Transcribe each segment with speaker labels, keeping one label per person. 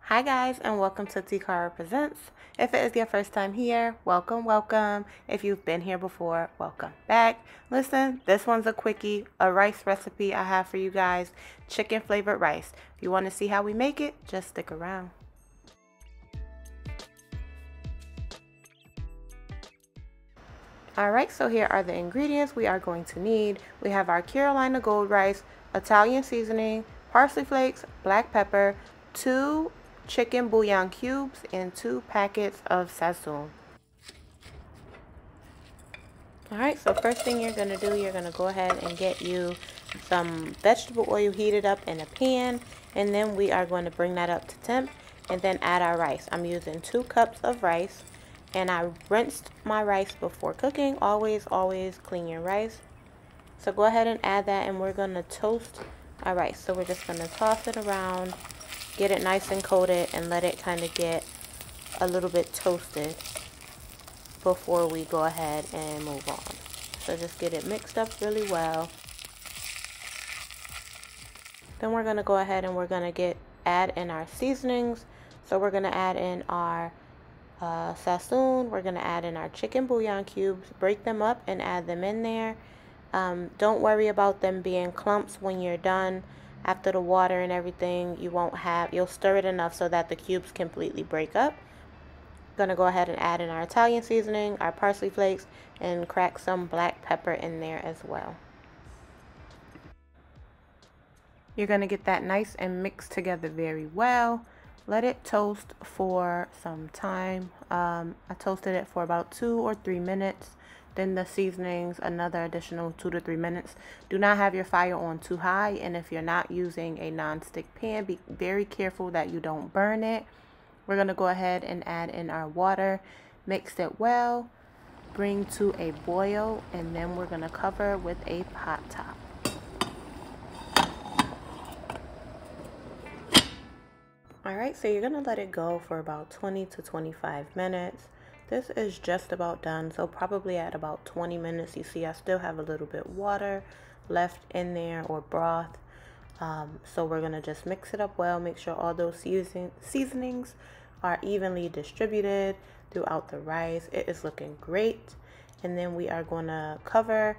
Speaker 1: Hi guys, and welcome to Tekara Presents. If it is your first time here, welcome, welcome. If you've been here before, welcome back. Listen, this one's a quickie, a rice recipe I have for you guys, chicken flavored rice. If you want to see how we make it, just stick around. Alright, so here are the ingredients we are going to need. We have our Carolina gold rice, Italian seasoning, parsley flakes, black pepper, 2 chicken bouillon cubes, and 2 packets of Sazon. Alright, so first thing you're going to do, you're going to go ahead and get you some vegetable oil heated up in a pan, and then we are going to bring that up to temp and then add our rice. I'm using 2 cups of rice, and I rinsed my rice before cooking. Always clean your rice. So go ahead and add that, and we're going to toast our rice. So we're just going to toss it around, get it nice and coated, and let it kind of get a little bit toasted before we go ahead and move on. So just get it mixed up really well. Then we're going to go ahead and we're going to add in our seasonings. So we're going to add in our Sazon. We're going to add in our chicken bouillon cubes, break them up and add them in there. Don't worry about them being clumps when you're done. After the water and everything, you'll stir it enough so that the cubes completely break up. Gonna go ahead and add in our Italian seasoning, our parsley flakes, and crack some black pepper in there as well. You're gonna get that nice and mixed together very well. Let it toast for some time. I toasted it for about 2 or 3 minutes. Then the seasonings, another additional 2 to 3 minutes. Do not have your fire on too high, and if you're not using a non-stick pan, be very careful that you don't burn it. We're going to go ahead and add in our water, mix it well, bring to a boil, and then we're going to cover with a pot top. Alright, so you're going to let it go for about 20 to 25 minutes. This is just about done, so probably at about 20 minutes, you see I still have a little bit water left in there, or broth. So we're going to just mix it up well, make sure all those seasonings are evenly distributed throughout the rice. It is looking great. And then we are going to cover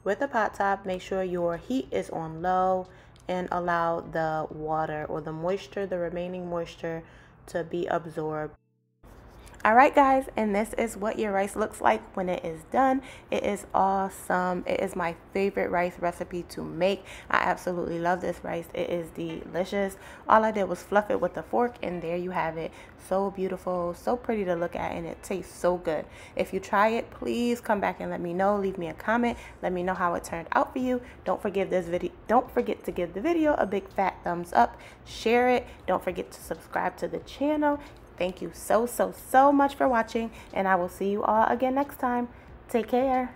Speaker 1: with a pot top. Make sure your heat is on low and allow the water or the moisture, the remaining moisture, to be absorbed. Alright guys, and this is what your rice looks like when it is done. It is awesome. It is my favorite rice recipe to make. I absolutely love this rice. It is delicious. All I did was fluff it with a fork, and there you have it. So beautiful, so pretty to look at, and it tastes so good. If you try it, please come back and let me know. Leave me a comment. Let me know how it turned out for you. Don't forget to give the video a big fat thumbs up. Share it. Don't forget to subscribe to the channel. Thank you so much for watching, and I will see you all again next time. Take care.